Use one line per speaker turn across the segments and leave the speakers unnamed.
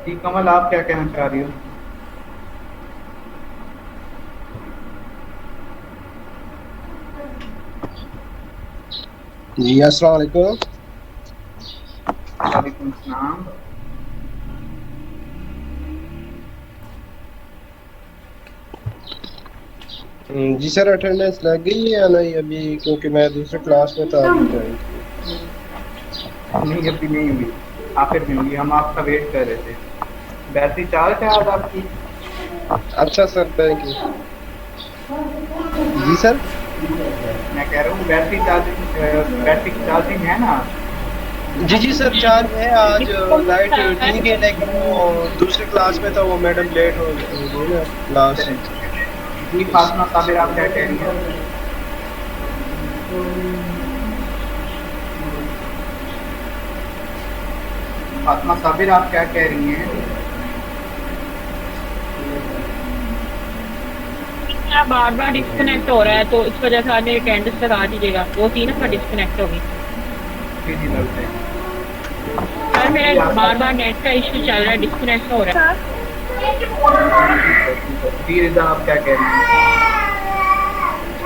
जी कमल, आप क्या कहना चाह रही हो?
जी अस्सलाम वालेकुम।
वालेकुम सलाम।
जी सर, अटेंडेंस लग गई है या नहीं अभी? क्योंकि मैं दूसरे क्लास में था, अभी ज्वाइन किया।
नहीं, अभी नहीं हुई। आखिर में हुई, हम आपका वेट कर रहे थे। बैटरी चार्ज है आज आपकी?
अच्छा सर, थैंक यू। जी सर।
मैं कह रहा हूँ बैटरी चार्जिंग, बैटरी की चार्जिंग है ना आज?
जी सर, चार्ज है आज। लाइट ठीक है, लेकिन वो दूसरे क्लास में था, वो मैडम लेट हो गई ना क्लास।
चले। जी फातिमा साबिर, आप क्या कह रही हैं? फातिमा साबिर, आप क्या कह रही हैं?
क्या बार बार डिस्कनेक्ट हो रहा है, तो इस वजह से आज मेरी अटेंडेंस लगा दीजिएगा। 2-3 बार डिस्कनेक्ट हो गई।
जी जी, लगते हैं।
सर
जी
मेरा
आपका।
बार बार नेट का इश्यू चल रहा है, डिस्कनेक्ट हो रहा है।
जी सर, जी सर। जी रिजा, आप क्या कह रही हैं?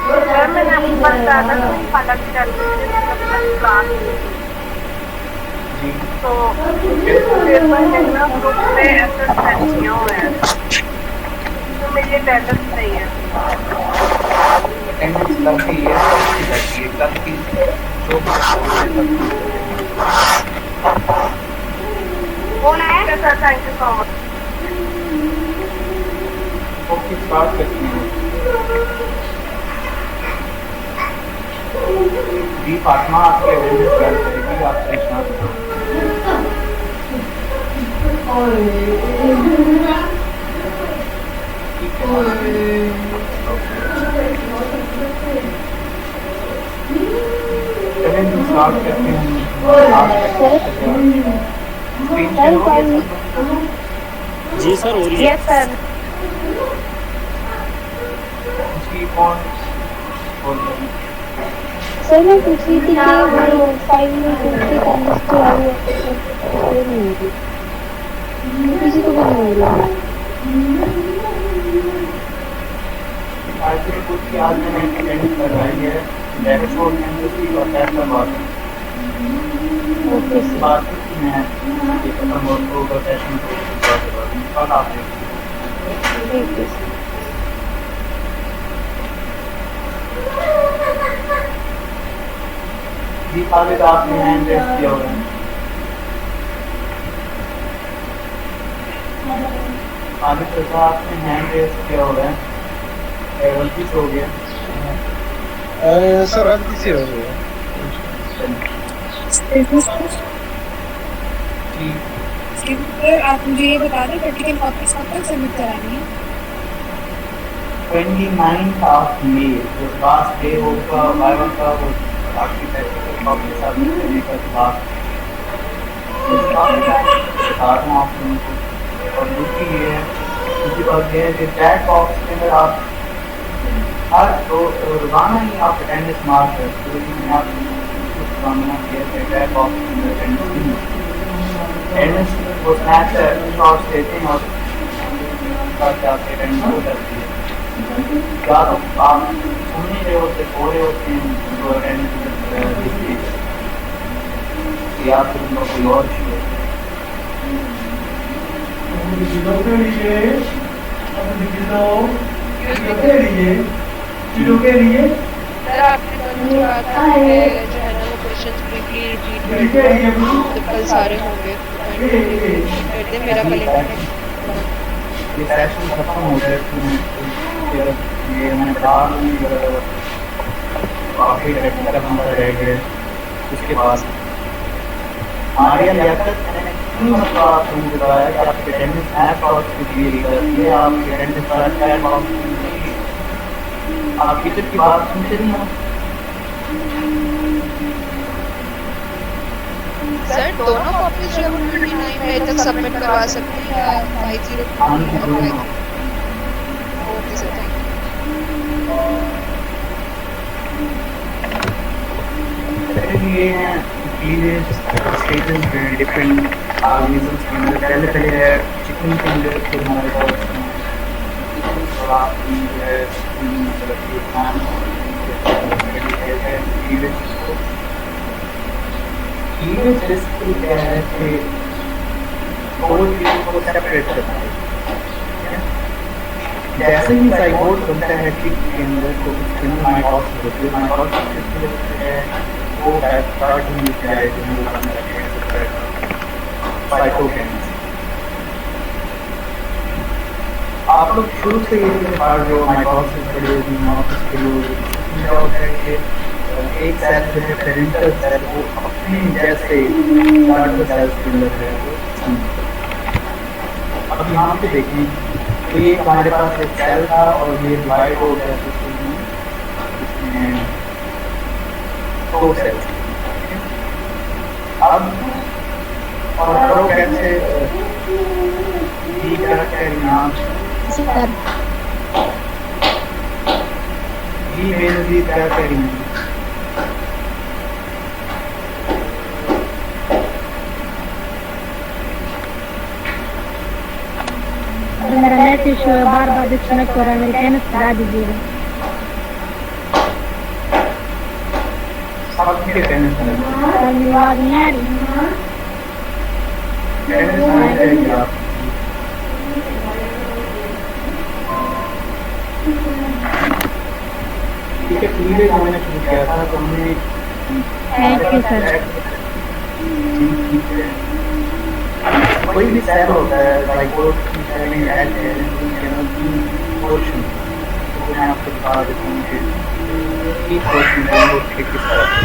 सर मैंने आपके पास कहा था कि खाला की अटेंडेंस अपना क्लास लीजिए।
जी
तो
फिर
फिर मैंने ना ग्रुप में ऐसा सेंड किया हुआ है, तो मेरी अटेंडेंस नहीं है।
अटेंडेंस लग गई है, सबकी लग गई है। कल की जो बात हो रही है सबकी अटेंडेंस।
कौन है sir? Thank you so much.
वो किस बात करती हैं? जी फातिमा, आपकी अटेंडेंस लग जाएगी, आप परेशान ना हो। ठीक है फातिमा। चलें जी, स्टार्ट करते हैं आज का टॉपिक। स्क्रीन शेयर हो गया सबका?
जी सर, हो रही है।
Yes sir.
जी कौन बोल रहे हैं?
सर मैं पूछ रही थी कि वो 5 मिनट की अटेंडेंस जो आई है वो नहीं हो रही, किसी को भी नहीं हो रही।
आज के कुछ की आज मैंने अटेंडेंस लगाई है। डैशबोर्ड में दूसरी और फैसलाबाद में।
Okay sir.
बाकी की मैं ये खत्म होगा सेशन तो सुबह के बाद कल आप देखिए।
ठीक है सर।
जी खालिद, आपने हैंड रेस किया हुआ है। खालिद रजा, आपने हैंड रेस किया हुआ है, गलती से हो गया।
सर गलती से हो गया।
जी
सर आप मुझे ये बता दें प्रैक्टिकल कॉपीज कब तक सबमिट करानी है?
29 ऑफ मई जो लास्ट डे होगा वाइवा का, वो आपकी प्रैक्टिकल कॉपी सबमिट करने का लास्ट बता दूँ आप लोगों को। और दूसरी ये है, दूसरी बात ये है कि चैट बॉक्स के अंदर आप हर रोज़ाना ही आप अटेंडेंस मार्क करते हो, लेकिन मैं आप कुछ मामला किया कि चैट बॉक्स के अंदर अटेंडेंस नहीं होती। अटेंडेंस वो स्नैपचैट शॉट्स देते हैं और साथ आपकी अटेंडेंस हो जाती है। या तो आप सुन नहीं रहे होते, सो रहे होते हैं जो अटेंडेंस दिखती है, या फिर उनका कोई और इशू है।
सर आपने कल मुझे कहा था कि मैं जो है ना वो क्वेश्चंस ब्रीफली रिपीट कर दूंगा, तो कल सारे होंगे तो काइंडली रिपीट कर दे। मेरा कल इंटरनेट
ये सेशन खत्म हो जाए फिर ये मैं बाहर काफ़ी डायरेक्टर हमारा रह गए उसके बाद हमारी लियाकत मैंने कितनी मतलब आपको बताया कि आपकी अटेंडेंस ऐप और के लिए करती है। आपकी अटेंडेंस का चैट बॉक्स, आप टीचर की बात सुनते नहीं हो।
सर दोनों कॉपीज जो है वो 29 मई तक सबमिट करवा सकते हैं या 50
हाँ जी,
और
दोनों।
5? ओके सर, थैंक
फिर ये है क्लीवेज स्टेजेस हैं डिफरेंट ऑर्गेनिजम्स के अंदर। पहले है चिकन के अंदर, फिर हमारे पास क्लीवेज बेसिकली क्या है कि दो चीज़ों को सेपरेट करता है। जैसे ही जाइगोट बनता है चिक के अंदर तो उसके अंदर माइटोसिस होती है। माइटोसिस है वो कार्टून में जाए जो हम लोग करते हैं साइटोकिन्स। आप लोग शुरू से ये पढ़ रहे हो माइटोसिस के लिए, माइटोसिस के लिए क्या होता है कि एक सेल जो है पेरेंटल सेल वो अपने जैसे लार्जर सेल्स के अंदर है। अब यहाँ पे देखें तो ये हमारे पास एक सेल था और ये डिवाइड हो गया इसमें दो सेल्स। अब और करो कैसे जी करैक्टर यहाँ जी बेनजीर क्या करेंगे।
मेरा नेट इशू है, बार बार डिस्कनेक्ट हो रहा है, मेरे कहने से करा दीजिएगा।
सबके कहने से
धन्यवाद। यार
ठीक है, क्लीवेज हमने शुरू किया था तो हमने
थैंक यू सर।
कोई भी सेल होता है जाइगोट की सेल में ऐड है पोर्शन तो मैं आपको बता देता हूँ कि ये पोर्शन है वो किस तरह से।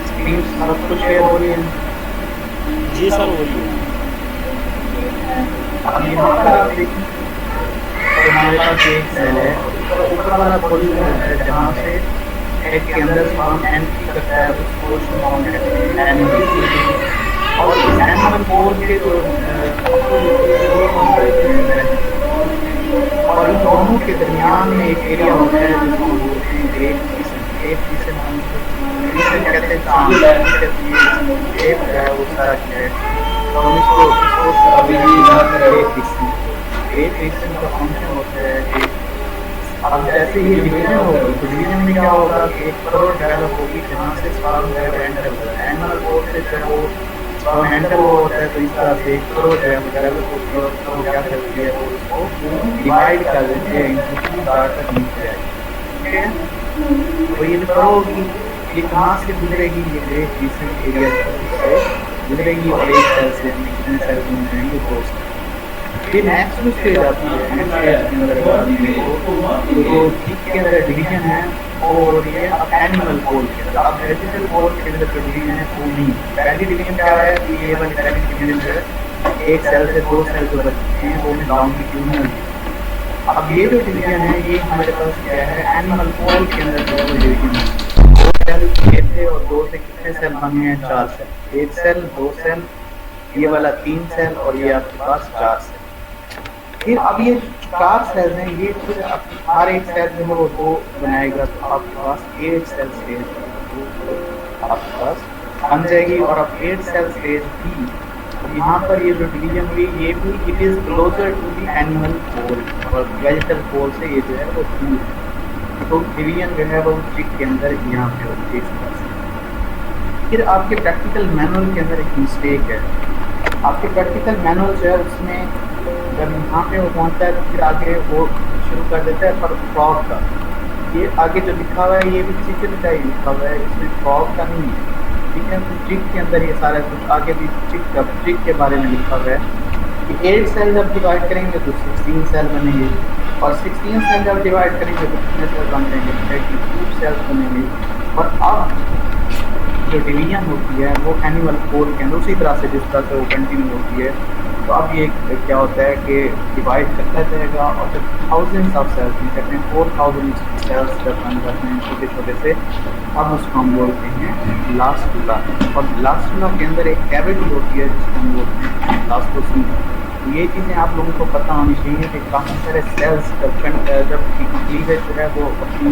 स्क्रीन सब कुछ शेयर हो रही है?
जी सर हो रही है।
अब यहाँ पर आप देखिए तो हमारे पास एक सेल है, ऊपर वाला पोर्शन है जहाँ से एक के अंदर स्पर्म एंट्री करता है, उस पोर्शन को हम कहते हैं एनिमल। और इस एनिमल पोल के जो और इन दोनों के दरमियान में एक एरिया होता है जिसको बोलते हैं ग्रेट पीसन। ग्रेट पीसन हम कहते हैं शेप है उस तरह की है, तो हम इसको ग्रेट पीसन का फंक्शन होता है कि अब जैसे ये डिवीजन होगा तो डिवीजन में क्या होगा कि एक करोड़ डेवलप होगी जहाँ से स्पर्म जो है एंटर होता है। एनिमल पोल से जो वो स्पर्म एंटर होता है तो इस तरह से एक करोड़ डेवलप होती है और तो क्या करती है वो उसको डिवाइड कर देते हैं इनटू 2 पार्ट तक नीचे आएगी। ठीक है, तो ये करोगी ये कहाँ से गुजरेगी, ये ग्रेट पीसन एरिया से गुजरेगी और एक सेल से कितने सेल गुजरेंगे 2 सेल। फिर नेक्स्ट स्टेज आती है, नेक्स्ट स्टेज के अंदर तो ठीक के अंदर डिवीजन है और ये अब एनिमल पोल के अंदर। अब वेजिटल पोल के अंदर जो डिवीजन है वो नहीं। पहली डिवीजन क्या है कि ये वाली पहली डिवीजन है एक सेल से 2 सेल जो बचते हैं वो लॉन्गिट्यूडनल। अब ये जो डिवीजन है ये हमारे पास क्या है एनिमल पोल के अंदर जो डिवीजन है 2 सेल थे और 2 से कितने सेल बने हैं 4 सेल। 1 सेल 2 सेल ये वाला 3 सेल और ये आपके पास 4 सेल। फिर अब ये 4 सेल हैं ये फिर हर एक सेल जो है वो 2 बनाएगा तो आपके पास 8 सेल स्टेज आपके पास बन जाएगी। और अब 8 सेल स्टेज भी यहाँ पर ये जो डिवीजन हुई ये भी it is closer to the animal pole और वेजिटल पोल से ये जो है वो दूर है। तो डिवीजन जो है वो चिक के अंदर यहाँ पे होती है इस तरह से। फिर आपके प्रैक्टिकल मैनुअल के अंदर एक मिस्टेक है। आपके प्रैक्टिकल मैनुअल जो है उसमें जब यहाँ पे वो पहुँचता है तो फिर आगे वो शुरू कर देता है पर फ्रॉग का। ये आगे जो लिखा हुआ है ये भी चिकन का ही लिखा हुआ है, इसमें फ्रॉग का नहीं है। ठीक है, तो चिक के अंदर ये सारा कुछ आगे भी चिक के बारे में लिखा हुआ है कि 8 सेल जब डिवाइड करेंगे तो 16 सेल बनेंगे और 16 सेल जब डिवाइड करेंगे तो कितने सेल बन जाएंगे 32 सेल्स बनेंगे। और अब जो डिवीजन होती है वो एनिमल पोल के अंदर उसी तरह से जिस तरह से वो कंटिन्यू होती है। तो अब ये क्या होता है कि डिवाइड करता जाएगा और जब थाउजेंड्स ऑफ सेल्स में कहते हैं 4000 सेल्स जब बन जाते हैं छोटे छोटे से अब उसको हम बोलते हैं ब्लास्टुला। और ब्लास्टुला के अंदर एक कैविटी होती है जिसको हम बोलते हैं ब्लास्टोसील। तो ये चीज़ें आप लोगों को पता होनी चाहिए कि काफ़ी सारे सेल्स जब क्लीवेज जो है वो अपनी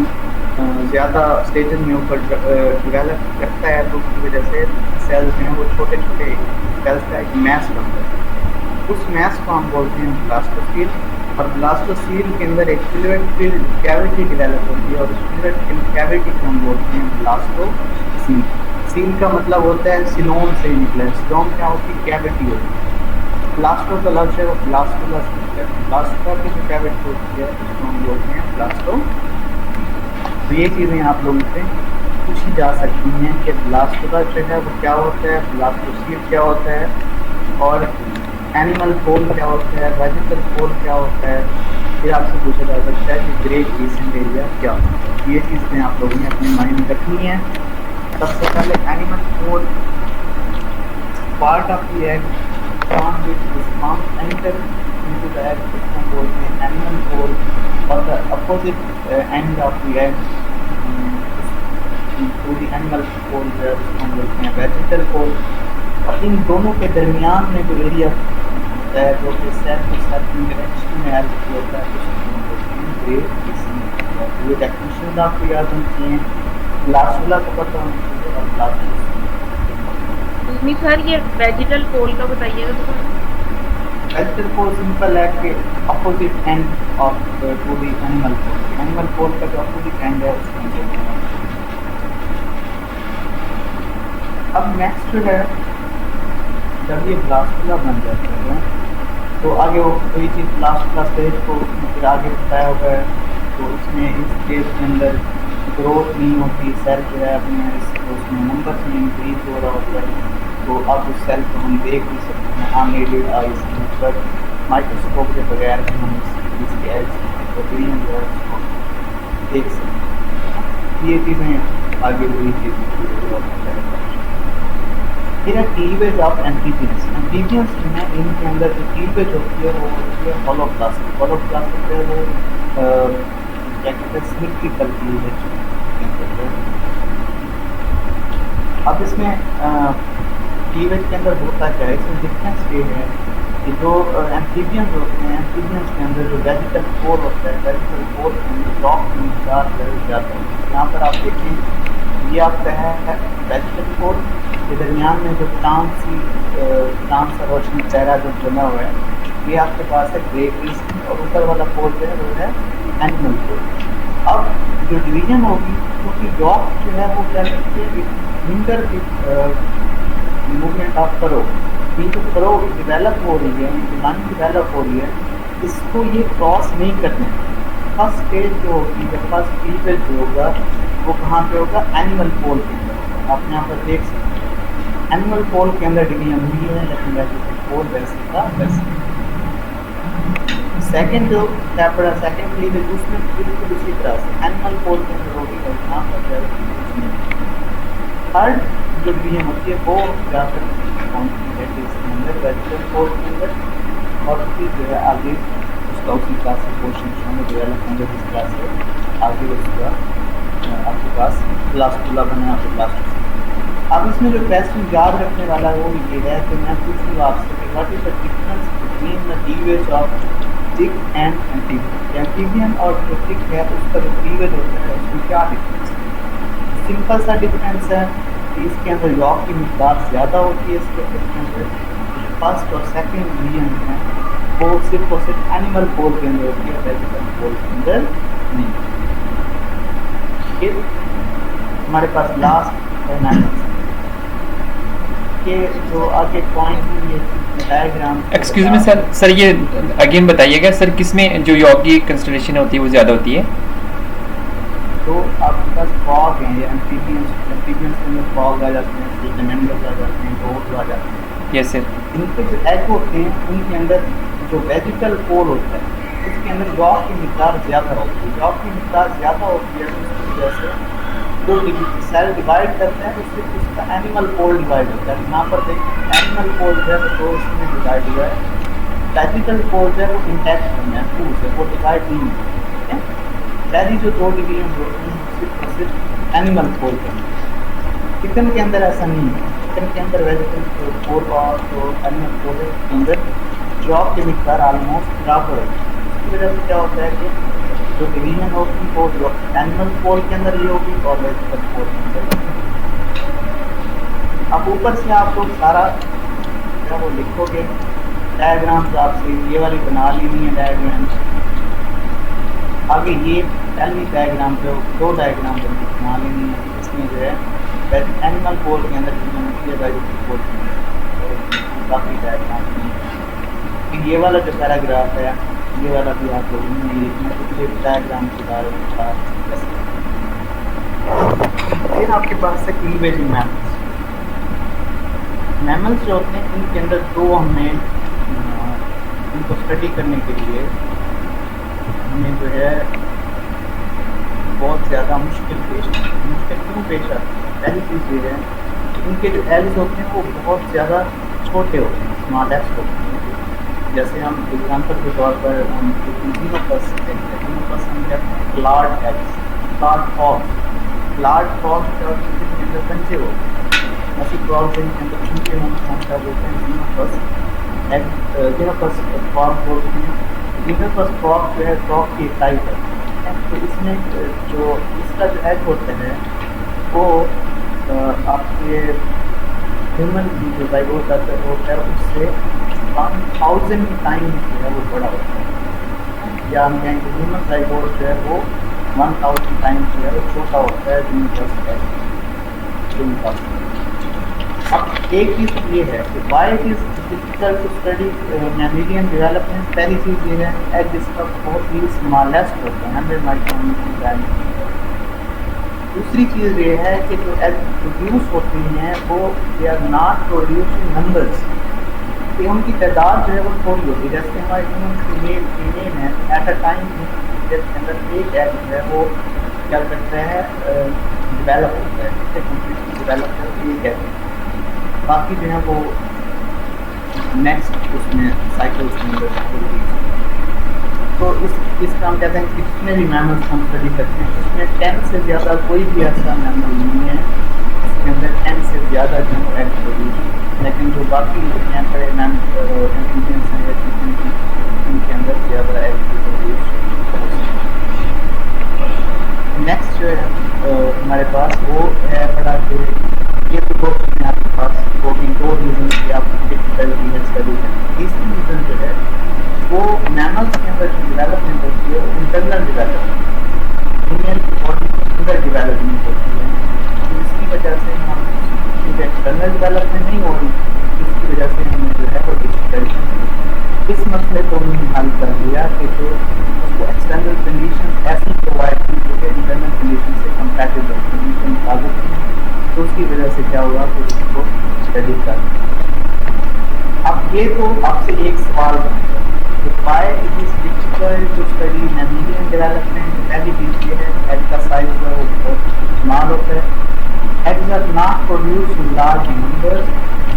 ज़्यादा स्टेजेस में ऊपर डेवलप करता है तो उसकी वजह से सेल्स हैं वो छोटे छोटे सेल्स का एक मैस बनता है। उस मैस को हम बोलते हैं ब्लास्टोसील, और ब्लास्टोसील के अंदर एक फिल्ड कैविटी डेवलप होती है और उस फिल्ड कैविटी को हम बोलते हैं ब्लास्टोसील। सील का मतलब होता है सिलोन से निकला है। सिलोन क्या होती है? कैविटी होती है। ब्लास्टो का लफ्ज़ है वो ब्लास्टोला से निकला है। ब्लास्टोला की जो कैविटी होती है उसको हम बोलते हैं ब्लास्टो। तो ये चीज़ें आप लोगों से पूछी जा सकती हैं कि ब्लास्टोला जो है वो क्या होता है, ब्लास्टोसील क्या होता है, और एनिमल पोल क्या होता है, वेजिटल पोल क्या होता है। फिर आपसे पूछा जा सकता है कि ग्रेट रीसेंट एरिया क्या होता है। ये चीज़ें आप लोगों ने अपने माइंड में रखनी है। सबसे पहले animal pole part of the egg from which the sperm enter into the egg, इसको बोलते हैं एनिमल पोल, और the opposite end of the egg to the animal पोल है उसको हम बोलते हैं वेजिटल पोल। और इन दोनों के दरमियान में जो एरिया होता है जो कि सेल के साथ इंटरेक्शन में हेल्प होता है उसको हम बोलते हैं ग्रेट रीसेंट एरिया। ये डेफिनेशन आपको याद होनी चाहिए, ब्लास्टोला को पता होना चाहिए और ब्लास्टोला।
सर ये वेजिटल पोल का बताइएगा तो।
वेजिटल पोल सिंपल है कि opposite end of to the animal pole. Animal pole का जो अपोजिट एंड है उसमें अब नेक्स्ट जो है जब ये ब्लास्टोला बन जाता है तो आगे वो कोई चीज़ ब्लास्टोला स्टेज को फिर आगे बताया हुआ है। तो इसमें इस स्टेज के अंदर ग्रोथ नहीं होती, सेल जो है अपने उसमें नंबर में इंक्रीज हो रहा होता है। तो अब उस सेल को हम देख भी सकते हैं अनएडेड आइज बट माइक्रोस्कोप के बगैर भी हम इसके एल्स जो है उसको देख सकते हैं। ये चीज़ें आगे वही चीज़ें। फिर है क्लीवेज ऑफ एम्फीबियंस। एम्फीबियंस जो है इनके अंदर जो क्लीवेज होती है वो होती है होलोप्लास्टिक। होलोप्लास्टिक है वो क्या कहते हैं सिमेट्रिकल क्लीवेज। अब इसमें क्लीवेज के अंदर होता क्या है, इसमें डिफरेंस ये है कि जो एम्फीबियंस होते हैं एम्फीबियंस के अंदर जो वेजिटल पोल होता है वेजिटल पोल के अंदर रॉक की मिक़दार ज़्यादा होती है। यहाँ पर आप देखें ये आपका है वेजिटल पोल के दरमियान में जो चांद सा रोशनी चेहरा जो बना हुआ है ये आपके पास है ग्रेट रीसेंट, और ऊपर वाला पोल जो है वो है एनिमल पोल। अब जो डिवीजन होगी क्योंकि यॉर्क जो है वो क्या करती है हिंडर मूवमेंट ऑफ करो, ये जो करो डिवेलप हो रही है, लाइन डिवेलप हो रही है, इसको ये क्रॉस नहीं करने। फर्स्ट स्टेज जो होगी या फर्स्ट क्लीवेज जो होगा वो कहाँ पे होगा? एनिमल पोल के अंदर। आप यहाँ पर देख सकते हैं एनिमल पोल के अंदर डिवीजन हुई है, लेकिन वेजिटल पोल वैसे का वैसे। सेकेंड जो चैप्टर है सेकेंड क्लीवेज उसमें बिल्कुल उसी तरह से एनिमल पोल के अंदर होगी और यहाँ पर थर्ड जो डिवीजन होती है वो जाकर पहुँचती है इसके अंदर वेजिटल पोल के अंदर, और फिर जो है आगे उसका उसी क्लास से पोर्शन में डेवलप होंगे जिस क्लास से आगे उसका आपके पास ब्लास्टोला बने आपके ब्लास्टोला। अब इसमें जो क्वेश्चन याद रखने वाला है वो ये है कि मैं पूछूँगा आपसे कि what is the difference between the cleavage of tick and amphibian. Amphibian और जो टिक है उसका जो क्लीवेज होता है उसमें क्या डिफरेंस है? सिंपल सा डिफरेंस है कि इसके अंदर यॉर्क की मिक़दार ज़्यादा होती है, इसके अंदर फर्स्ट और सेकेंड डिवीजन है वो सिर्फ और सिर्फ एनिमल पोल के अंदर होती है, वेजिटल पोल के अंदर नहीं। फिर हमारे पास लास्ट के जो आगे पॉइंट ये डायग्राम।
एक्सक्यूज मी सर ये अगेन बताइएगा सर किसमें जो यॉर्क की कंसिडरेशन होती है वो ज़्यादा होती है?
तो आपके पास फॉग हैं या एम्फीबियंस के अंदर फॉग आ जाते हैं, सैलमैंडर्स आ जाते हैं, डॉग्स आ जाते हैं।
Yes sir.
इनके जो एग होते हैं उनके अंदर जो वेजिटल पोल होता है उसके अंदर यॉर्क की मिक़दार ज़्यादा होती है। यॉर्क की मिक़दार ज़्यादा होती है तो उसकी वजह से जो सेल डिवाइड करते हैं उससे उसका एनिमल पोल डिवाइड होता है। यहाँ पर देखिए एनिमल पोल जो है तो उसमें डिवाइड हुआ है, वेजिटल पोल जो है वो इंटैक्ट है महफूज है, वो डिवाइड नहीं है। पहली जो दो डिवीजन होती हैं सिर्फ एनिमल पोल के अंदर। चिकन के अंदर ऐसा नहीं है, चिकन के अंदर वेजिटल पोल और जो एनिमल पोल है उसके अंदर जॉब की मिकदार ऑलमोस्ट बराबर है। इसकी वजह से क्या होता है कि जो डिवीजन होगी वो जो एनिमल पोल के अंदर ये होगी और वेजिटेबल पोल के अंदर। अब ऊपर से आप लोग सारा क्या वो लिखोगे, डायग्राम्स आपसे ये वाली बना लेनी है डायग्राम। आगे ये पहली डायग्राम पे 2 डायग्राम बना लेनी है। इसमें जो है एनिमल पोल के अंदर वेजिटेबल पोल के अंदर काफ़ी डायग्राम है। फिर ये वाला जो पैराग्राफ है ये वाला भी आप लोगों ने लिखना है, तो ये डायग्राम के बारे में बता। फिर आपके पास है क्लीवेज मैमल्स। मैमल्स जो होते हैं इनके अंदर 2 हमें इनको स्टडी करने के लिए हमें जो है बहुत ज़्यादा मुश्किल क्यों पेश आती है। पहली चीज़ ये है इनके जो एल्स होते हैं वो बहुत ज़्यादा छोटे होते हैं, स्मॉलेस्ट होते हैं। जैसे हम एग्जांपल के तौर पर हम यूनिवर्स देखते हैं, यूनिवर्स हम कहते हैं लार्ड एग्स, लार्ड फ्रॉग के अंदर बच्चे होते हैं। ऐसी फ्रॉग्स इनके अंदर छोटे होते क्या बोलते हैं यूनिवर्स एग, यूनिवर्स फ्रॉग बोलते हैं। यूनिवर्स फ्रॉग जो है फ्रॉग की टाइप है, तो इसमें जो इसका जो एग होता है वो आपके ह्यूमन की जो जाइगोट होता है उससे 1000 टाइम जो है वो बड़ा होता है। या हम कहेंगे ह्यूमन जाइगोट जो है वो 1000 टाइम जो है वो छोटा होता है यूनिवर्स एग। अब एक चीज़ ये है कि why it is difficult to study mammalian development. पहली चीज़ ये है एग इसका बहुत ही स्मॉलेस्ट होता है 100 माइक्रोन की डायमीटर। दूसरी चीज़ ये है कि जो एग प्रोड्यूस होती हैं वो they are not producing numbers, कि उनकी तादाद जो है वो थोड़ी होती है। जैसे हमारे ह्यूमन फीमेल है एट अ टाइम जिसके अंदर एक एग जो है वो क्या करता है डिवेलप होता है, डिवेलप करके एक एग, बाकी जो है वो नेक्स्ट उसमें साइकिल के अंदर। तो इसका हम कहते हैं कि जितने भी मैमल्स हम स्टडी करते हैं उसमें 10 से ज़्यादा कोई भी ऐसा मैमल नहीं है इसके अंदर 10 से ज़्यादा जो एग प्रोड्यूस। लेकिन जो बाकी यहाँ पर एम्फीबियंस हैं या इनके अंदर ज़्यादा एग प्रोड्यूस। नेक्स्ट जो है हमारे पास वो है बड़ा जो ये तो क्वेश्चन है आपके पास वो भी 2 रीज़न की आप डिफिकल्टी स्टडी करें। तीसरी रीज़न जो है वो मैमल्स के अंदर जो डेवलपमेंट होती है वो इंटरनल डेवलपमेंट, फीमेल की बॉडी के अंदर डेवलपमेंट होती है। तो इसकी वजह से हम क्योंकि एक्सटर्नल डेवलपमेंट नहीं हो रही, इसकी वजह से हमें जो है वो डिफिकल्टी इस मसले को हमने हल कर लिया कि जो उसको एक्सटर्नल कंडीशन ऐसी प्रोवाइड की जो कि इंटरनल कंडीशन से कंपैटिबल उनके मुताबिक। तो उसकी वजह से क्या हुआ कि उसको स्टडी कर। अब ये तो आपसे एक सवाल बनता है why it is difficult to study mammalian development। पहली चीज़ ये है एग का साइज जो है वो बहुत स्मॉल होता है, eggs are not produce in large numbers.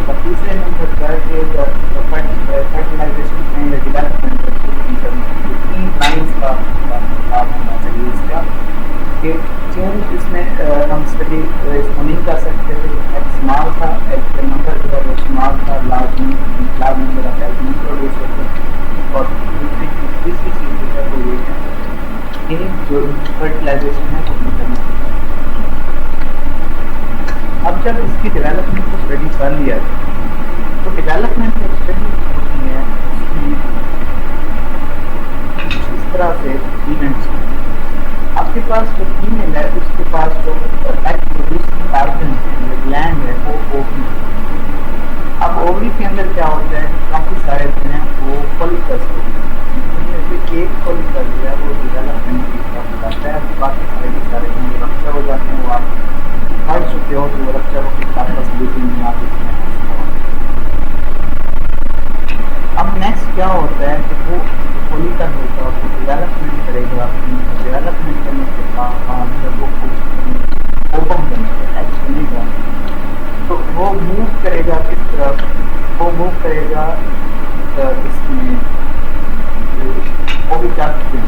और तीसरे नंबर पर फर्टिलाइजेशन में या डेवलपमेंट तीन लाइन्स का लाभ होना चाहिए इसका कि क्यों इसमें हम स्टडी इसको नहीं कर सकते थे। एग स्मॉल था, एग का नंबर जो है वो स्मॉल था, लार्ज नंबर ऑफ एग नहीं प्रोड्यूस होते। और तीसरी चीज़ जो है वो ये है कि जो फर्टिलाइजेशन है वो करना। अब जब इसकी डेवलपमेंट को स्टडी कर लिया तो डेवलपमेंट जो स्टडी होती है उसमें इस तरह से इवेंट्स आपके पास जो फीमेल है उसके पास जो एग प्रोड्यूसिंग ऑर्गन है ग्लैंड है वो ओवरी। अब ओवरी के अंदर क्या होता है काफ़ी सारे जो हैं वो फॉलिकल्स होते हैं, एक फॉलिकल जो है वो डेवलपमेंट की तरफ जाता है, बाकी सारे जो रप्चर हो जाते हैं वो आप पढ़ चुके हो तो रप्चर होकर आपस में आप अब नेक्स्ट क्या होता है कि वो फॉलिकल होता है वो डेवलपमेंट करेगा। डेवलपमेंट करने के बाद जब वो ओपन बनेगा एग बनेगा तो वो मूव करेगा किस तरफ, वो मूव करेगा इसमें ओविडक्ट में।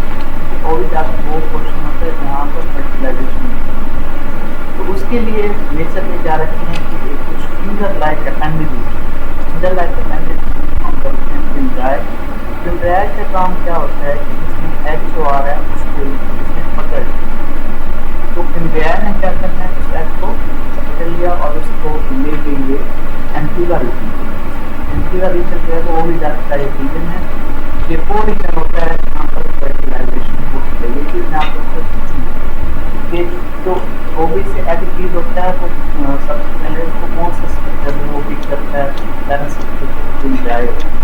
ओविडक्ट वो पोर्शन होता है जहाँ पर फर्टिलाइजेशन। तो उसके लिए नेचर में क्या रखे हैं कि कुछ फिंगर लाइक अपेंडेज हम करते हैं गाय कन्वेयर का काम क्या होता है कि इसमें एग जो आ रहा है उसको इसमें पकड़, तो कन्वेयर ने क्या करना है, उस एग को पकड़ लिया और उसको ले देंगे एंटीला रीजन। एंटीला रीजन जो है वो भी जाता है रीजन है, ये वो रीजन होता है जहाँ पर फर्टिलाइजेशन होती है। ये चीज़ मैं आपको ये जो ओवी से एग चीज होता है वो सबसे पहले उसको कौन सा स्ट्रक्चर में वो पिक करता है, पेरेंट्स स्ट्रक्चर जाएगा।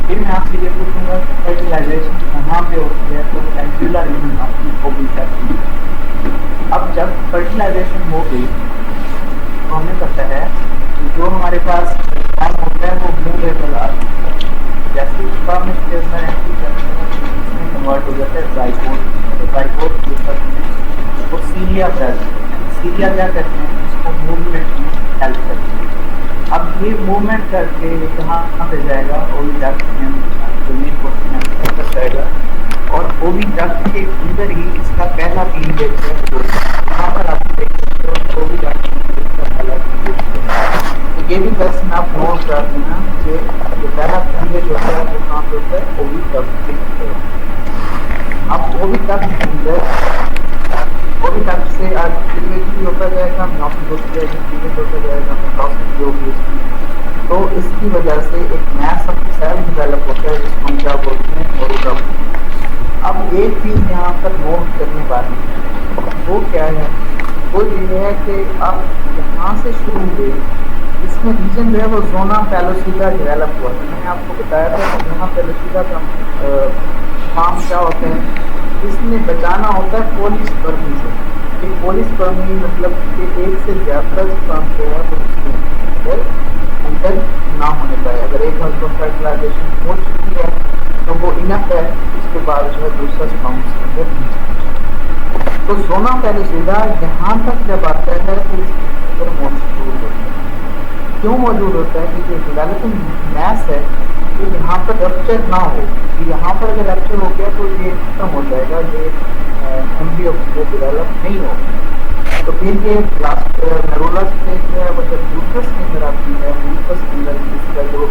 फिर मैं आपसे ये पूछूंगा कि फर्टिलाइजेशन कहाँ पे होती है, तो एंटीला रीजन आपकी ओवी जाती है। अब जब फर्टिलाइजेशन हो गई तो हमें पता है कि जो हमारे पास स्पर्म होता है वो मूवेबल आता है। जैसे स्पर्म स्टेज में एंट्री करते हैं इसमें कन्वर्ट हो जाता है जाइगोट, तो जाइगोट के ऊपर वो सीरिया सीरिया क्या करते हैं, इसको मूवमेंट में हेल्प करते हैं। अब ये मूवमेंट करके ये कहाँ पे जाएगा, ओवी डक्ट में जो मेन पोर्शन है ऊपर जाएगा, और ओवी डक्ट के अंदर ही इसका पहला पीरियड है वहाँ पर आप देख सकते हो ओवी डक्ट में इसका पहला पीरियड है। तो ये भी बस मैं आप नोट कर देना कि जो पहला पीरियड होता है वो कहाँ पे होता है, ओवी डक्ट के अंदर। अब ओवी डक्ट के अंदर ओवी डक्ट से डिलीवरी होता जाएगा, नॉकिंग होती जाएगी, पीरियड होता जाएगा, प्रोसेस होगी उसकी। तो इसकी वजह से एक नया सब सेल डेवलप होता है जिसको हम क्या बोलते हैं, ओरोगम। अब एक चीज़ यहाँ पर नोट करने वाली है वो क्या है, वो ये है कि आप यहाँ से शुरू हुए इसमें रीजन जो है वो जोना पैलोसिडा डेवलप हुआ था। मैंने आपको बताया था कि जोना पैलोसिडा का काम क्या होता है, इसमें बचाना होता है पॉलीस्पर्मी से। कि पॉलीस्पर्मी मतलब कि एक से ज़्यादा स्पर्म जो है वो अंदर ना होने पाए। अगर एक हस्बैंड फर्टिलाइजेशन हो चुकी है तो वो इनफ है, उसके बाद जो है दूसरा स्पर्म उसके अंदर। तो जोना पैलोसिडा यहाँ तक जब आता है तो इसके अंदर मौजूद होता है। क्यों मौजूद होता है, कि जो डेवलपिंग मैस है कि यहाँ पर रप्चर ना हो, कि यहाँ पर अगर रप्चर हो गया तो ये खत्म हो जाएगा, ये एम्ब्रियो को डेवलप नहीं होगा। तो फिर ये लास्ट नरोला स्टेज जो है वो जब यूट्रस के अंदर आती है, यूट्रस के अंदर इसका जो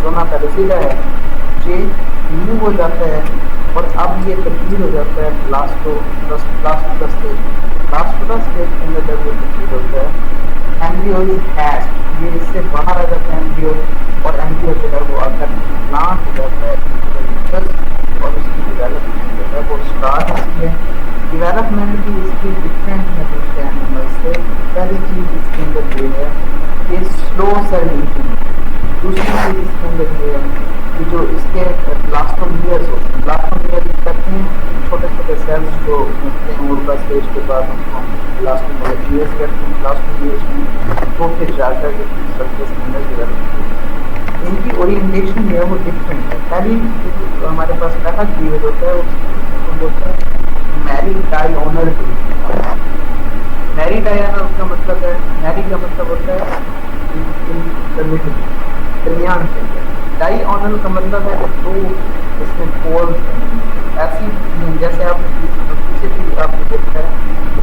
जोना पैलोसिडा है ये रिमूव हो जाता है और अब ये तब्दील हो जाता है ब्लास्टोला स्टेज। ब्लास्टोला स्टेज के अंदर जब ये तब्दील होता है एम्ब्रियो इज हैच्ड, ये इससे बाहर आ जाता है एम्ब्रियो, और एम्ब्रियो जो है वो आकर प्लांट हो जाता है और उसकी डेवलपमेंट जो है वो स्टार्ट होती है। डेवलपमेंट की इसकी डिफरेंट मेथड है एनिमल से। पहली चीज़ इसके अंदर ये है कि स्लो सेल डिवीजन। दूसरी चीज़ इसके अंदर ये है कि जो इसके ब्लास्टोमियर्स होते हैं, ब्लास्टोमियर कहते हैं छोटे छोटे सेल्स जो होते हैं उनका स्टेज के बाद उनको ब्लास्टोमियर्स कहते हैं। ब्लास्टोमियर्स में छोटे जाकर के स्ट्रक्चर्स के अंदर डेवलप होते हैं। इनकी ओरिएंटेशन जो है वो डिफरेंट है। पहली हमारे पास पहला पीरियड होता है उसको बोलते हैं मैरी डायओनल। मैरी डायओनल का मतलब है, मैरी का मतलब होता है दरमियान से, डायओनल का मतलब है कि दो इसमें पोल्स हैं। ऐसी जैसे आपने पीछे भी आपने देखा है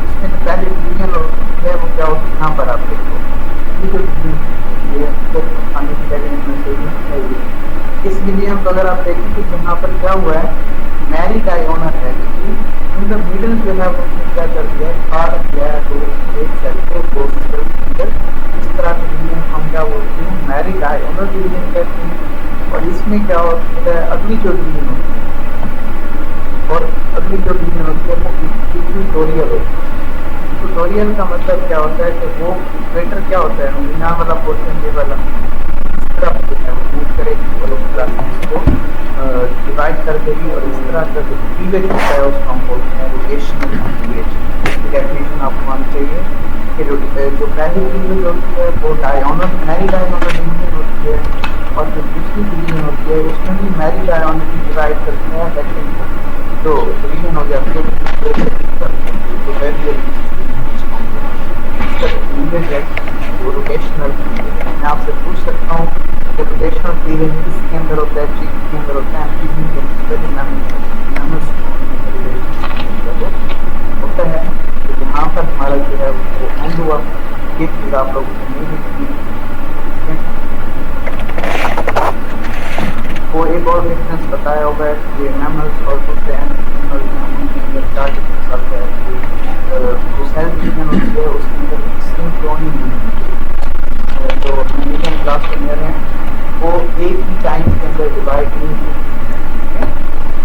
इसमें जो पहले यूनियन है वो क्या होती है, यहाँ पर आप देखो ये जो पानी की जगह इस मीडियम को अगर आप देखें तो यहाँ पर क्या हुआ है, मैरी डायओनल है उनका मिडल जो है वो क्या कर दिया है, काट दिया है तो एक सेल को दो सेल अंदर इस तरह के यूनियन हम क्या बोलते हैं, मैरी डायओनल यूनियन कहते हैं। और इसमें क्या होता है, अगली जो यूनियन होती है और अगली जो यूनियन होती है वो इक्वेटोरियल होती है। इक्वेटोरियल का मतलब क्या होता है कि वो इक्वेटर क्या होता है, मीना वाला पोर्शन ये वाला इस तरह जो है वो मूव करेगी और उस क्लास को डिवाइड कर देगी और इस तरह का जो क्लीवेज होता है उसको हम बोलते हैं रोटेशनल क्लीवेज। इसकी डेफिनेशन आपको आनी चाहिए कि जो पहली क्लीवेज होती है वो डायओनल मैरी डायओनल यूनियन होती है और जो दूसरी यूनियन होती है उसमें भी मैरी डायओनल की डिवाइड करते हैं, लेकिन जो यूनियन हो जाती है वो रोटेशनल। मैं आपसे पूछ सकता हूँ कि रोटेशनल क्लीवेज किसके अंदर होता है, चीज के अंदर होता है, होता है। तो यहाँ पर हमारा जो है वो एंड हुआ। ये चीज़ आप लोगों को नहीं दिखती। वो एक और है ये मैमल्स और दूसरे एनिमल्स हैं उनके अंदर क्या डिफरेंस आता है कि जो सेल डिवीजन होती है उसके अंदर सिंक्रोनिंग नहीं होती। जो मीडियम क्लास के अंदर हैं वो एक ही टाइम के अंदर डिवाइड नहीं होते,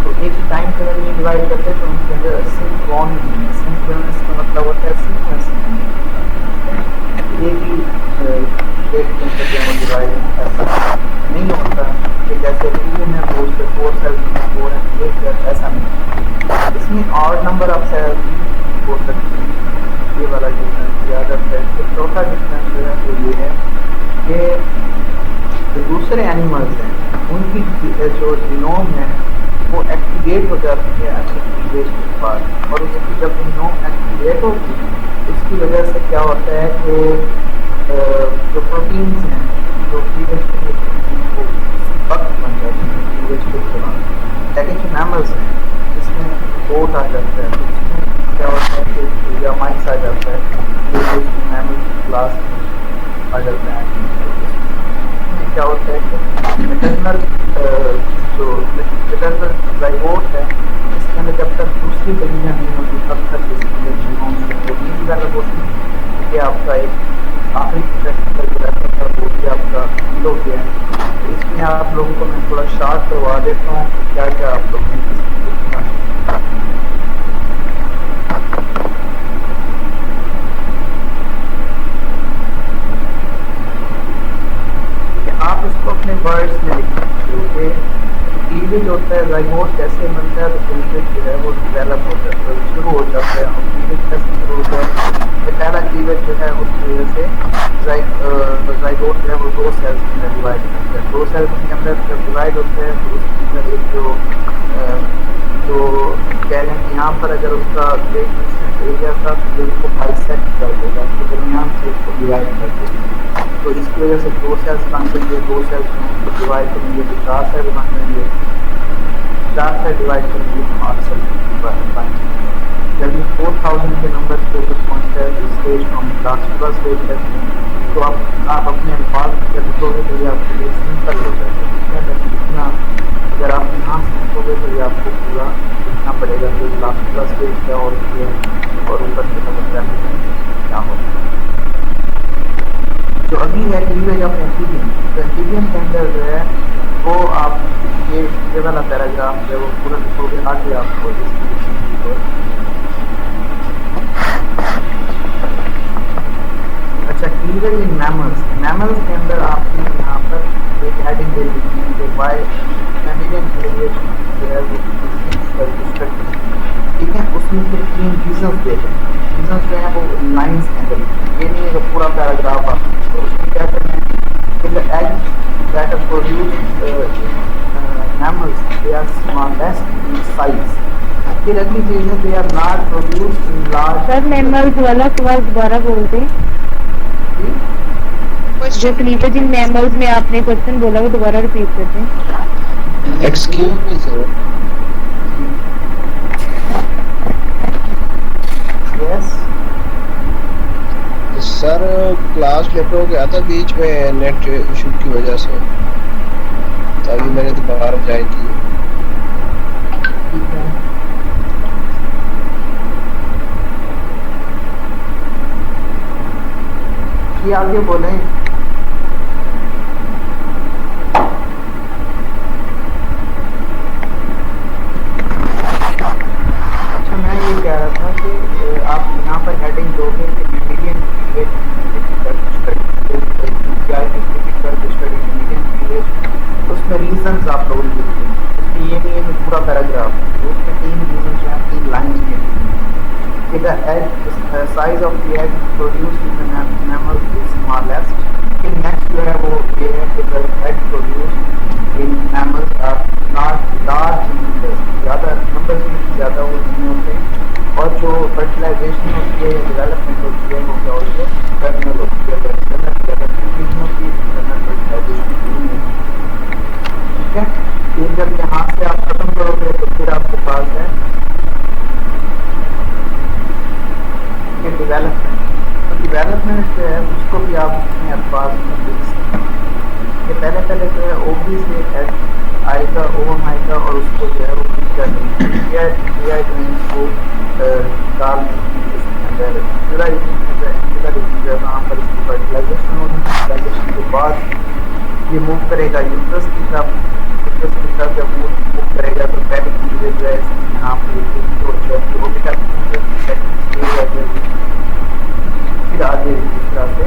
तो एक ही टाइम के अंदर नहीं डिवाइड करते तो उनके अंदर सिंक्रोनिंग नहीं है। सिंक्रोनस का मतलब होता है सीक्वेंस एक ही डेट के अंदर जो डिवाइड ऐसा नहीं होता कि जैसे 2 है वो उसके 4 सेल्स में 4 है 8 है, ऐसा नहीं। इसमें और नंबर ऑफ सेल्स हो सकते हैं, ये वाला डिफरेंस ज़्यादा है। तो चौथा डिफरेंस जो है वो ये है कि जो दूसरे एनिमल्स हैं उनकी जो जीनोम है वो एक्टिवेट हो जाती है अच्छे पीरियड के बाद, और उसकी जब जीनोम एक्टिवेट होती है उसकी वजह से क्या होता है कि जो प्रोटीन्स हैं जो पीरियड के वक्त बन जाते हैं पीरियड के दौरान, लेकिन जो मैमल्स हैं इसमें गोट आ जाता है, तो इसमें क्या होता है कि या माइस आ जाता है जो मैमल क्लास में आ जाता है। क्या होता है कि मैटरनल जो मैटरनल जाइगोट है इसके अंदर जब तक दूसरी डिवीजन नहीं होती तब तक इसके अंदर जीनोम में प्रोटीन डेवलप होती है। ये आपका एक आखिरी चैप्टर जो रहता है वो भी आपका फील हो गया है। तो इसमें आप लोगों को मैं थोड़ा शार्ट करवा देता हूँ कि क्या क्या आप लोगों ने सीखना है। आप इसको अपने वर्ड्स में लिख सकते हो कि क्लीवेज होता है जाइगोट कैसे बनता है, तो क्लीवेज जो है वो डेवलप हो जाता है शुरू हो जाता है। और क्लीवेज कैसे शुरू होता है कि पहला क्लीवेज जो है उसकी वजह से जाइगोट जो है वो 2 सेल्स के अंदर डिवाइड करता है। 2 सेल्स के अंदर जब डिवाइड होते हैं तो उसके अंदर एक जो कह लें कि यहाँ पर अगर उसका एक एरिया था तो ये उसको बाइसेक्ट कर देगा, उसके दरमियान से उसको डिवाइड कर देगा। तो इसकी वजह से 2 सेल्स बन जाएंगे, 2 सेल्स को डिवाइड करेंगे तो 4 सेल बन जाएंगे, 4 सेल डिवाइड करेंगे तो 8 सेल बन जाएंगे। जब ये 4000 के नंबर पे कुछ पहुँचता है तो स्टेज को हम लास्ट स्टेज कहते हैं। तो आप अपने अल्फाज जब लिखोगे तो ये आपके लिए सिंपल हो जाएगा, लेकिन इतना अगर आप यहाँ से लिखोगे तो ये आपको पूरा लिखना पड़ेगा कि लास्ट स्टेज क्या होती है और ऊपर से समझ क्या होता है। जो अभी है क्लीवेज ऑफ एम्फीबियन, तो एम्फीबियन के अंदर जो है वो आप ये वाला पैराग्राफ जो है वो पूरा लिखोगे, आगे आपको अच्छा क्लीवेज इन मैमल्स। मैमल्स के अंदर आपने यहाँ पर एक हेडिंग दे दी है कि बाय मैमेलियन क्लीवेज जो है वो ठीक है, उसमें से 3 रीजंस दे दें। रीजंस जो है वो लाइन्स के अंदर, ये नहीं है कि पूरा पैराग्राफ आप, तो उसमें क्या करना है कि the eggs that are produced in mammals they are smallest in size. फिर अगली चीज़ है they are not produced in large.
Sir mammals वाला सवाल दोबारा बोल दें। जो क्लीवेज इन मैमल्स में आपने क्वेश्चन बोला वो दोबारा रिपीट कर दें।
Excuse me sir.
Yes
sir class late हो गया था बीच में नेट इशू की वजह से, तभी मैंने दोबारा ज्वाइन की।
ठीक है, ये आगे बोलें। अच्छा मैं ये कह रहा था कि आप यहाँ पर हेडिंग दोगे कि मीडियम उसमें रीजंस आप लोग लिखते हैं। उसमें ये नहीं है कि पूरा पैराग्राफ, उसमें 3 रीजन जो है 3 लाइन्स में कि the egg size of the egg produced in the mammals is smallest. फिर नेक्स्ट जो है वो ये है कि the egg produced in mammals are not large in numbers, ज़्यादा नंबर्स में ज़्यादा वो नहीं होते। और जो फर्टिलाइजेशन होती है या डेवलपमेंट होती है वो क्या होती है टर्मिनल होती है, टर्मिनल डेवलपमेंट होती है, टर्मिनल फर्टिलाइजेशन नहीं होती। ठीक है, फिर जब यहाँ से आप खत्म करोगे तो फिर आपके पास है डेवलपमेंट। तो डेवलपमेंट जो है उसको भी आप अपने अल्फाज में लिख सकते हैं कि पहले जो है ओबीज में एग आएगा, ओवन आएगा और उसको जो है वो AI ट्रेनिंग को डाल इसके अंदर वहाँ पर इसकी फर्टिलाइजेशन होगी। फर्टिलाइजेशन के बाद ये मूव करेगा यूट्रस की तरफ। यूट्रस की तरफ जब मूव करेगा तो पहले चीज़ें जो है यहाँ पर फिर आगे इस तरह से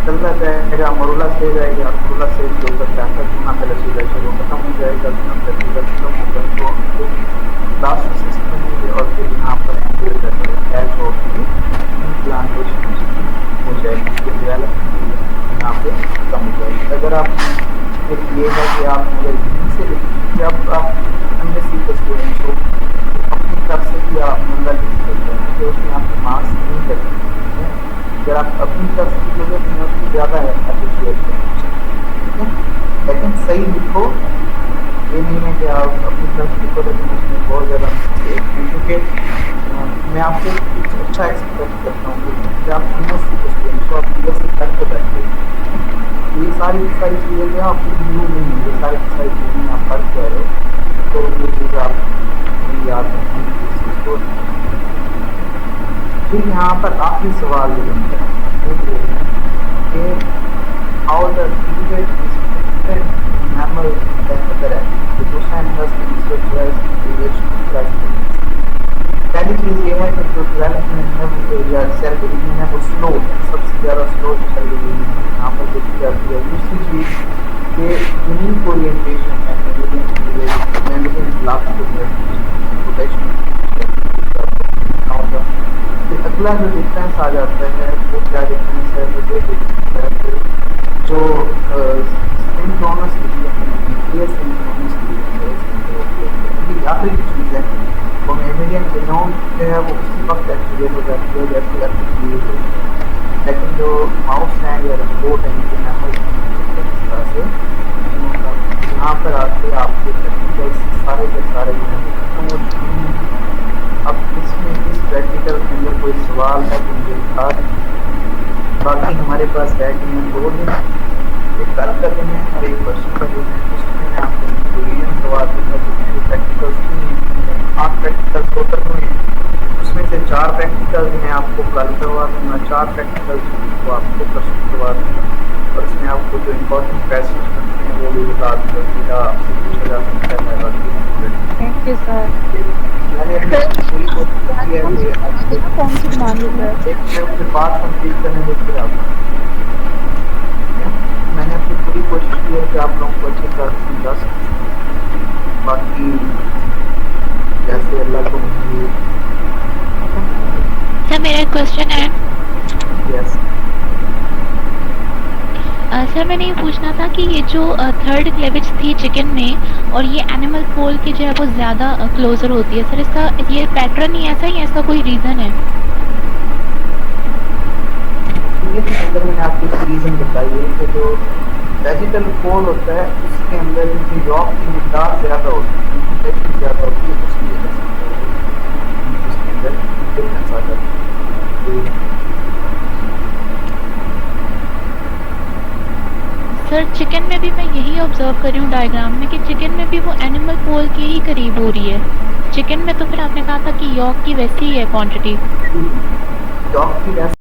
चलता जाएगा। मरुला स्टेज आएगा, मरुला स्टेज के ऊपर जाकर गुना का लचीला शुरू खत्म हो जाएगा, गुना का लचीला खत्म होगा तो लास्ट सिस्टम होंगे और फिर यहाँ पर अटैच होगी इम्प्लांटेशन हो जाएगी, फिर डेवलपमेंट यहाँ पे खत्म हो जाएगी। अगर आप फिर ये है कि आप अगर यहीं से जब आप MSc का स्टूडेंट हो अपनी तरफ से भी आप मंगल लिख सकते हैं कि उसमें आपके मार्क्स नहीं लगते हैं। अगर आप अपनी तरफ से लिखोगे तो उसमें ज़्यादा है अप्रिशिएट करें, लेकिन सही लिखो। ये नहीं है कि आप अपनी तरफ से लिखो लेकिन उसमें बहुत ज़्यादा क्योंकि मैं आपसे कुछ अच्छा एक्सपेक्ट करता हूँ कि आप MSc का स्टूडेंट हो, आप BSc करके बैठे, ये सारी चीज़ें जो आपको न्यू नहीं है, ये सारी चीज़ें आप पढ़ के रहे हो तो ये चीज़ आप याद रखें इस चीज़ को। फिर यहाँ पर आखिरी सवाल ये बनता है कि हाउ द मैमल पहली चीज़ ये है कि जो डेवलपमेंट है वो या सेल डिवीजन है वो स्लो है, सबसे ज़्यादा स्लो सेल डिवीजन यहाँ पर देखी जाती है। दूसरी चीज़ कि यूनिक ओरिएंटेशन है फिर अगला जो डिफरेंस आ जाता है वो क्या डिफरेंस है, वो ये डिफरेंस है कि जो सिंक्रोनस आखिरी चीज़ है वो मेमोरियन जिनोम जो है वो उसी वक्त एक्टिवेट हो जाती है जैसे एक्टिवेट हो, लेकिन जो माउस है या रिपोर्ट है इनके मेमोरी इस तरह से यहाँ पर आके आपके प्रैक्टिकल सारे के सारे जो है खत्म हो चुके हैं। अब इसमें इस प्रैक्टिकल के अंदर कोई सवाल है तो मुझे बता दें। बाकी हमारे पास है कि मैं 2 दिन एक कल का दिन है और एक परसों का दिन है, उसमें मैं आपको रिवीजन करवा दूँगा जितने प्रैक्टिकल्स नहीं हैं। 8 प्रैक्टिकल टोटल हुए हैं, उसमें से 4 प्रैक्टिकल मैं आपको कल करवा दूँगा, 4 प्रैक्टिकल को आपको परसों करवा दूँगा और इसमें आपको जो इम्पोर्टेंट पैसेज बनते हैं वो भी बता दूँगा कि आपसे पूछा जा सकता है।
Thank you sir.
मैंने अपनी पूरी कोशिश की है कि
कौन सी मान लीजिए
एक बात कंप्लीट करने में फिर आप मैंने अपनी पूरी कोशिश की है कि आप लोगों को अच्छे तरह से समझा सकूँ। बाकी जैसे अल्लाह को मंजूर।
सर मेरा एक क्वेश्चन है।
यस
सर मैंने ये पूछना था कि ये जो थर्ड क्लेविज थी चिकन में और ये एनिमल पोल की जो है वो ज़्यादा क्लोजर होती है, सर इसका ये पैटर्न ही ऐसा या इसका कोई रीज़न है?
ये तो अंदर मैंने आपको एक रीज़न बताई है कि जो वेजिटल पोल होता है उसके अंदर इनकी यॉक की मिकदार ज़्यादा होती है, ज़्यादा होती है, उसकी वजह से उसके अंदर डिफरेंस आ जाता है।
सर चिकन में भी मैं यही ऑब्जर्व कर रही हूँ डायग्राम में कि चिकन में भी वो एनिमल पोल के ही करीब हो रही है। चिकन में तो फिर आपने कहा था कि यॉक की वैसी ही है क्वांटिटी।
यॉक की